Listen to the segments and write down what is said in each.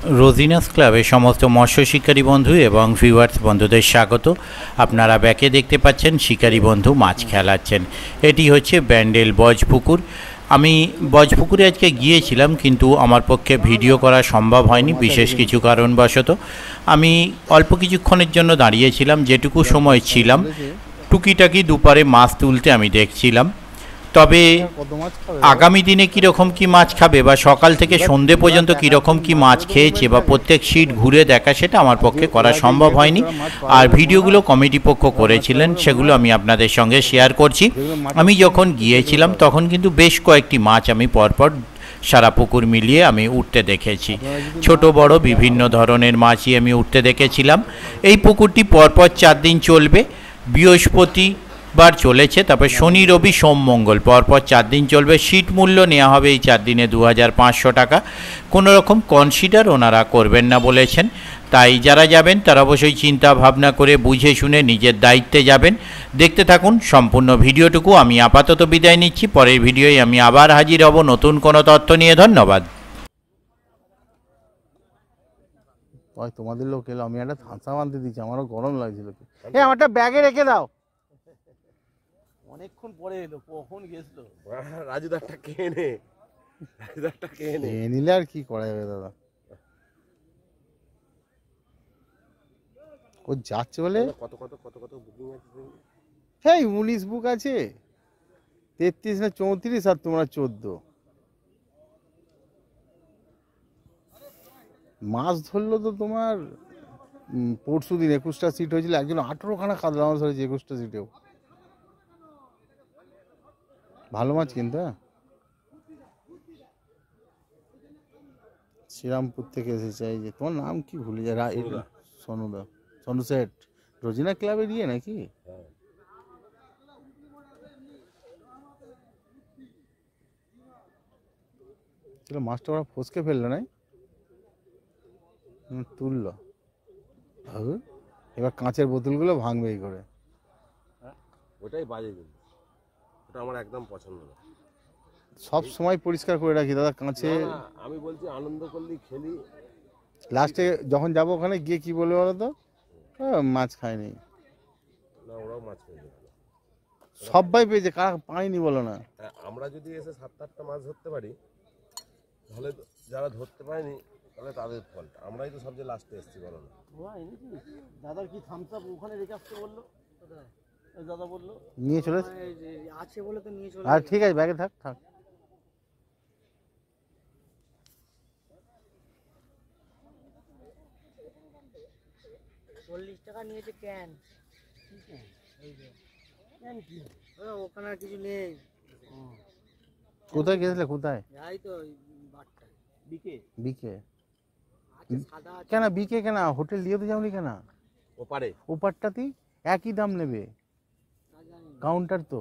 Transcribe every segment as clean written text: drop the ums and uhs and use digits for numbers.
রোজিনাস ক্লাবে সমস্ত মৎস্য শিকারী বন্ধু এবং ভিউয়ার্স বন্ধুদের স্বাগত। আপনারা ব্যাকে দেখতে পাচ্ছেন শিকারী বন্ধু মাছ খেলাচ্ছেন। এটি হচ্ছে ব্যান্ডেল বজপুকুর। আমি বজপুকুরে আজকে গিয়েছিলাম, কিন্তু আমার পক্ষে ভিডিও করা সম্ভব হয়নি বিশেষ কিছু কারণবশত। আমি অল্প কিছুক্ষণের জন্য দাঁড়িয়েছিলাম, যেটুকু সময় ছিলাম টুকিটাকি দুপারে মাছ তুলতে আমি দেখছিলাম। তবে আগামী দিনে কীরকম কী মাছ খাবে বা সকাল থেকে সন্ধে পর্যন্ত কীরকম কী মাছ খেয়েছে বা প্রত্যেক সিট ঘুরে দেখা, সেটা আমার পক্ষে করা সম্ভব হয়নি। আর ভিডিওগুলো কমিটি পক্ষ করেছিলেন, সেগুলো আমি আপনাদের সঙ্গে শেয়ার করছি। আমি যখন গিয়েছিলাম তখন কিন্তু বেশ কয়েকটি মাছ আমি পরপর সারা পুকুর মিলিয়ে আমি উঠতে দেখেছি। ছোট বড় বিভিন্ন ধরনের মাছই আমি উঠতে দেখেছিলাম। এই পুকুরটি পরপর 4 দিন চলবে। বৃহস্পতিবার চলেছে, তারপর শনি রবি সোম মঙ্গল পরপর 4 দিন চলবে। সিট মূল্য নেওয়া হবে এই 4 দিনে 2500 টাকা। কোনো রকম কনসিডার ওনারা করবেন না বলেছেন। তাই যারা যাবেন তারা অবশ্যই চিন্তা ভাবনা করে বুঝে শুনে নিজের দায়িত্বে যাবেন। দেখতে থাকুন সম্পূর্ণ ভিডিওটুকু। আমি আপাতত বিদায় নিচ্ছি, পরের ভিডিওয় আমি আবার হাজির হব নতুন কোনো তথ্য নিয়ে। ধন্যবাদ। তোমাদের লোক এলো, আমি একটা থামসা আনতে দিচ্ছি, আমারও গরম লাগছিল। আমারটা ব্যাগে রেখে দাও। অনেকক্ষণ পরে এলো, কখন গেছিল? রাজুদারটা খেয়ে নে, রাজুদারটা খেয়ে নে। নিলে আর কি করা যাবে দাদা, ও যাচ্ছে বলে। কত কত কত কত বুকিং আছে? হ্যাঁ 19 বুক আছে, 33 না 34, আর তোমরা 14। মাছ ধরলো তো তোমার পরশু দিন 21টা সিট হয়েছিল, একজন 18খানা কাতলা মাছ ধরেছে 21টা সিটেও। ভালো মাছ কিন্তু। হ্যাঁ শ্রীরামপুর থেকে এসেছে। এই যে তোমার নাম কি ভুলে যায়, সনুদা, সনু সেট, রোজিনা ক্লাবের ইয়ে নাকি? মাছটা ওরা ফসকে ফেললো নাই, তুললো। এবার কাঁচের বোতলগুলো ভাঙবে এই করে। ওটাই বাজে, কিন্তু ওটা আমার একদম পছন্দ না। সব সময় পরিষ্কার করে রাখি দাদা কাঁচে। আমি বলছি আনন্দ করলি, খেলি, লাস্টে যখন যাবো ওখানে গিয়ে কি বলবে বলো তো, মাছ খায়নি। না ওরাও মাছ পেয়েছে, সবাই পেয়েছে, কারা পায়নি বলো না। আমরা যদি এসে 7-8টা মাছ ধরতে পারি, তাহলে যারা ধরতে পারেনি তাহলে তাদের ফল্ট। আমরাই তো সবচেয়ে লাস্টে এসেছি, বলো না? দাদার কি থামস আপ ওখানে রেখে আসতে বললো, দাদা বললো নিয়ে চলে আছে বলে তো নিয়ে চলে। আর ঠিক আছে, ব্যাগে থাক থাক। টাকা নিয়েছে ক্যান। ওখানে আর কিছু নেই। কোথায় গেছিলে, কোথায়? যাই তো বিকে বিকে। সাদা কেন বিকে কেন, হোটেল দিয়ে তো যাওনি কেন? ওপারে ওপারটাতেই একই দাম নেবে, কাউন্টার তো।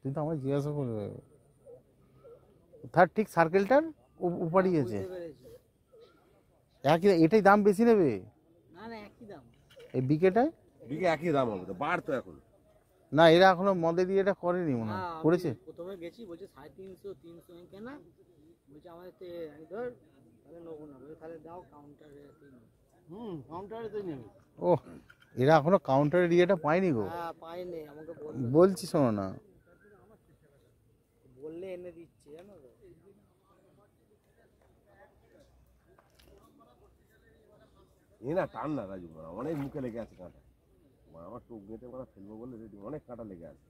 তুই তো আমার জিজ্ঞাসা করবে, তার ঠিক সার্কেলটার ওপারই গেছে একই। এটাই দাম বেশি নেবে না, না একই দাম। এই বিকেটায় বিকে একই দাম হবে তো, বার তো এখন না। এরা এখনো মদে দিয়ে এটা করেনি মনে হয়, করেছে। প্রথমে গেছি বলছে 350 কেনা, বলছে আমাদের ধর তাহলে নেবো না, বলছে তাহলে দাও কাউন্টারে। কাউন্টারে তো নেবে। ও এরা এখনো কাউন্টারের ইয়েটা পায়নি গো। হ্যাঁ পাইনি, আমাকে বলছি শোনো না, বললে এনে দিচ্ছে জানো তো। না টান না রাজু, অনেক মুখে লেগে আছে কাঁটা। আমার টোপ গেঁথে মারা ফেলবো বলে রেডি, অনেক কাঁটা লেগে আছে।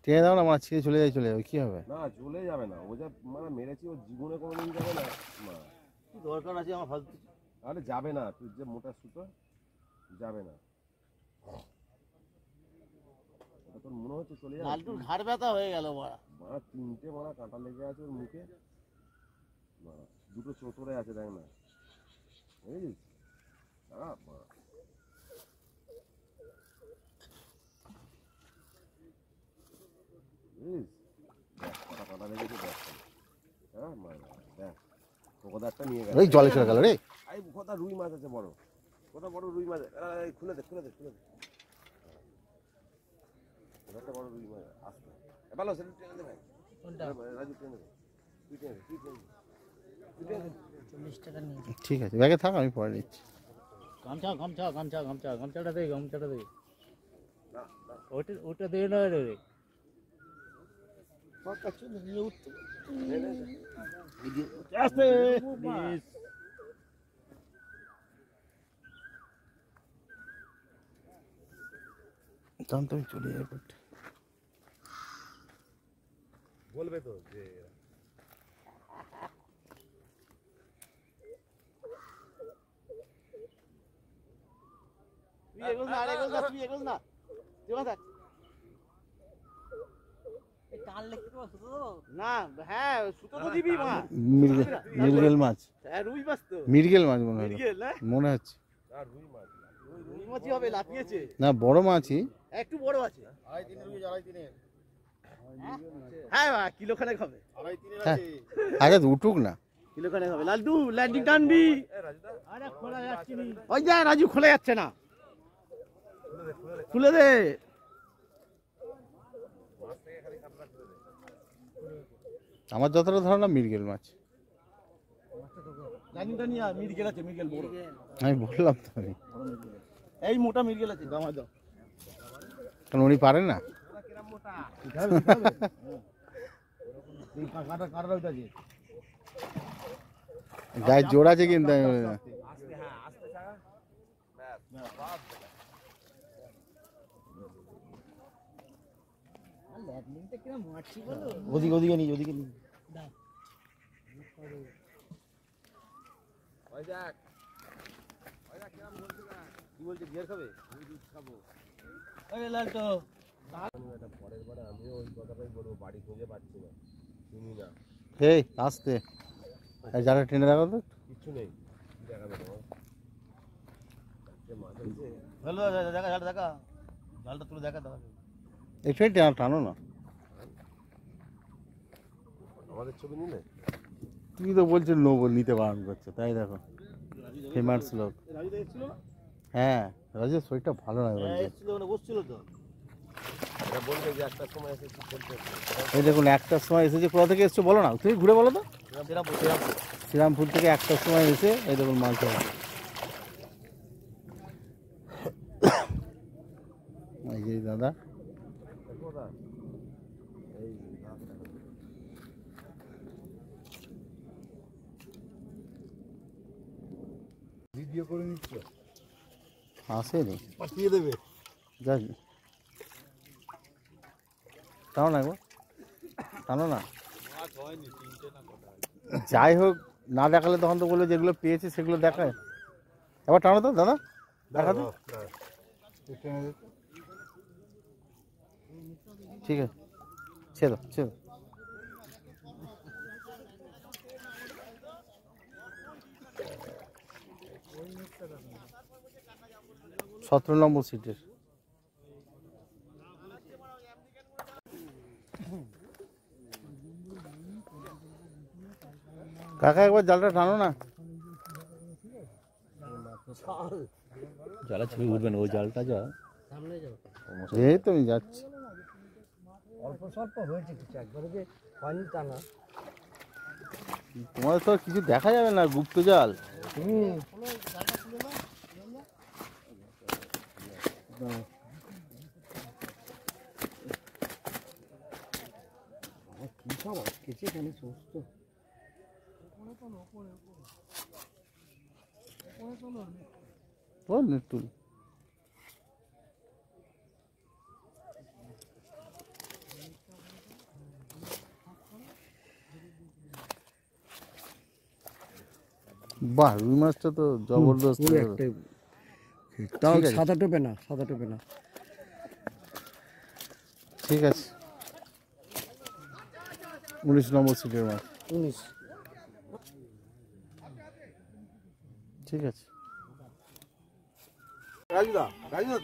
টেনে দাও না, আমার ছিঁড়ে চলে যায়, চলে যাবে, কি হবে? না চলে যাবে না, ও যা মানে মেরেছি ও জীবনে কোনোদিন যাবে না। কি দরকার আছে আমার ফালতু? আরে যাবে না, তুই যে মোটা সুতো যাবে না। তোর মনে হচ্ছে চলে যাবে? লালটুর ঘাড় ব্যথা হয়ে গেল মারা। 3টে মারা কাঁটা লেগে আছে ওর মুখে, দুটো চোতরে আছে, দেখ না বুঝেছিস? কাঁটা লেগেছে, দেখ। হ্যাঁ দেখ, কোকোদারটা নিয়ে গেছে। ওই জলে চলে গেল রে। এই কোথা রুই মাছ আছে বড়, কোথা বড় রুই মাছ। খুলে দে খুলে দে খুলে দে, একটা বড় রুই মাছ আসবে। ভালো সেটা টেনে দে ভাই, রাজু টেনে দে, তুই টেনে দে, তুই টেনে দে। 40 টাকা নিয়ে ঠিক আছে, ব্যাগে থাক, আমি পরে নিচ্ছি। গামছাটা দে, গামছাটা দে, ওটা দে না রে। নিয়ে উঠতে তখন তুমি চলে যাবে করতে। বলবে তো যে টানলে কি তোমার সুতো দেবো? না হ্যাঁ সুতো তো দিবি মা মৃগেল মাছ, হ্যাঁ রুই মাছ তো মৃগেল মাছ মনে হলো, মির্গেল না মনে হচ্ছে। আর রুই মাছ রুই মাছই হবে লাফিয়েছে না, বড় মাছই। একটু বড় আছে হ্যাঁ মা কিলো খানেক হবে হ্যাঁ, আগে তো উঠুক না। কিলো খানেক হবে লালটু ল্যান্ডিং টানবি আরে খোলা যাচ্ছে না। ওই যা রাজু খোলা যাচ্ছে না খুলে দে আমার যতটা ধারণা মৃগেল মাছ। ল্যান্ডিংটা নিয়ে মির্গেল আছে মির্গেল বড় আমি বললাম তো, আমি এই মোটা মির্গেল আছে দামা দাও কারণ উনি পারেন না। কাটা কাটা আছে গায়ে জোর আছে কিন্তু আমি বলি না। ল্যান্ডিংটা কিরম মারছি বলো? ওদিকে নি ওদিকে নি কি বলছে বিয়ার খাবে আরে লালটু পরের বারে আমিও ওই কথাটাই বলবো, বাড়ি খুঁজে পাচ্ছি না, চিনি না, এই আসতে যারা ট্রেনে দেখো তো, কিচ্ছু নেই, কি দেখাবে তোমার? চারটে মাছ হয়েছে, হ্যালো দেখা জালটা দেখা জালটা তুলে দেখা দাও একটু টানো না। আমাদের ছবি নিলে তুমি তো বলছো নোবল নিতে বারণ করছো, তাই দেখো ফেমাস লোক। রাজু তো এসেছিল না হ্যাঁ, রাজের শরীরটা ভালো নয় হ্যাঁ বলছে। এসেছিল মানে বসছিল তো এটা বলবে যে একটা সময় এসে কি করতে এই দেখুন, একটার সময় এসেছে, কোথা থেকে এসছো বলো না, তুমি ঘুরে বলো তো। শ্রীরামপুর শ্রীরামপুর থেকে একটার সময় এসে এই দেখুন মাছ ধরে। এই যে দাদা, কোথা এই ভিডিও করে নিচ্ছ, আসেনি, পাঠিয়ে দেবে যা টানো না একবার, টানো না। যাই হোক, না দেখালে তখন তো বলে যেগুলো পেয়েছে সেগুলো দেখায়। এবার টানো তো দাদা, দেখা তো। ঠিক আছে, ছেড়ো ছেড়ো। 17 নম্বর সিটের। কাকা একবার জালটা টানো না। জালা ছিঁড়ে উঠবে না, ওই জালটা যা সামনে যাও এই তো আমি যাচ্ছি। অল্প স্বল্প হয়েছে কিছু একবারে যে হয়নি তা না তোমাদের তো আর কিছু দেখা যাবে না, গুপ্ত জাল। কি সব আটকেছে এখানে সমস্ত বল একটু বাহ, রুই মাছটা তো জবরদস্ত। তাও ঠিক আছে। সাদা টোপে না সাদা টোপে না ঠিক আছে, 19 নম্বর সিটের মাছ। 19 ঠিক আছে। রাজুদা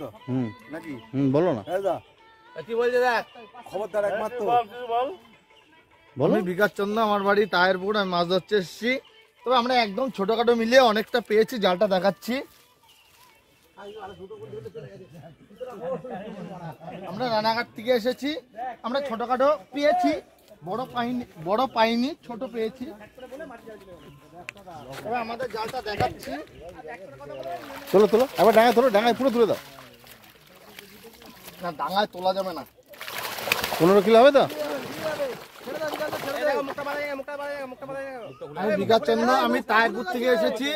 তো হুম নাকি বলো না, রাজুদা কি বলছে দেখ খবরদার একমাত্র বলো। আমি বিকাশ চন্দ্র, আমার বাড়ি টায়ারপুর, আমি মাছ ধরতে এসেছি। তবে আমরা একদম ছোটখাটো মিলিয়ে অনেকটা পেয়েছি, জালটা দেখাচ্ছি। আমরা রানাঘাট থেকে এসেছি, আমরা ছোটখাটো পেয়েছি, বড় পাইনি, ছোট পেয়েছি। এবার আমাদের জালটা দেখাচ্ছি। তোলো তোলো, আবার ডাঙায় তোলো, ডাঙায় পুরো তুলে দাও। না, ডাঙায় তোলা যাবে না। 15 কিলো হবে তো? আমি বিকাচন্দ্র, আমি তায়েরপুর থেকে এসেছি।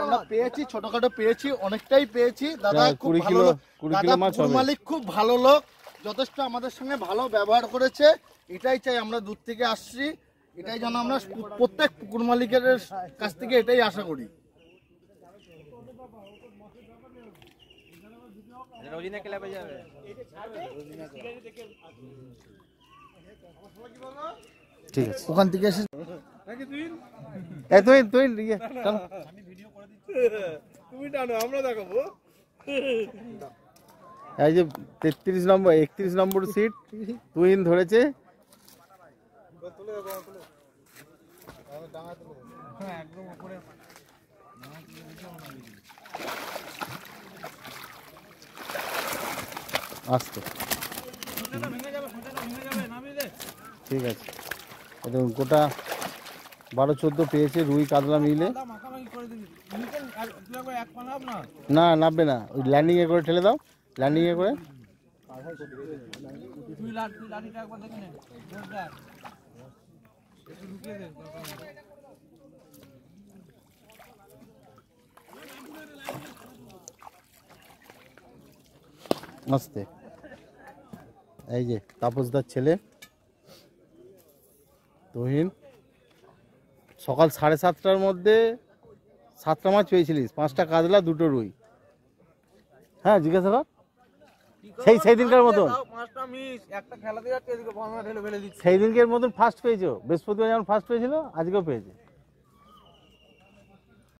আমরা পেয়েছি, ছোটখাটো পেয়েছি, অনেকটাই পেয়েছি। দাদা খুব 20 ভালো কিলো, লোক। 20 দাদা কিলো মাছ পুকুর হবে। মালিক খুব ভালো লোক, যথেষ্ট আমাদের সঙ্গে ভালো ব্যবহার করেছে। এটাই চাই, আমরা দূর থেকে আসছি, এটাই যেন আমরা প্রত্যেক পুকুর মালিকের কাছ থেকে এটাই আশা করি। ঠিক আছে, ওখান থেকে এসে এই তুই ইয়ে, চলো। এই যে 33 নম্বর 31 নম্বর সিট তুহিন ধরেছে। আস্তে, ঠিক আছে। দেখুন গোটা 12-14 পেয়েছে রুই কাতলা মিলে। না, নামবে না, ওই ল্যান্ডিং এ করে ঠেলে দাও, ল্যান্ডিং এ করে। আস্তে। এই যে তাপসদার ছেলে তুহিন, সকাল 7:30টার মধ্যে 7টা মাছ পেয়েছিলিস, 5টা কাতলা, 2টো রুই। হ্যাঁ, জিজ্ঞাসা কর। সেই দিনকার মতন, সেই দিনকের মতন ফার্স্ট পেয়েছো। বৃহস্পতিবার যেমন ফার্স্ট পেয়েছিল, আজকেও পেয়েছে।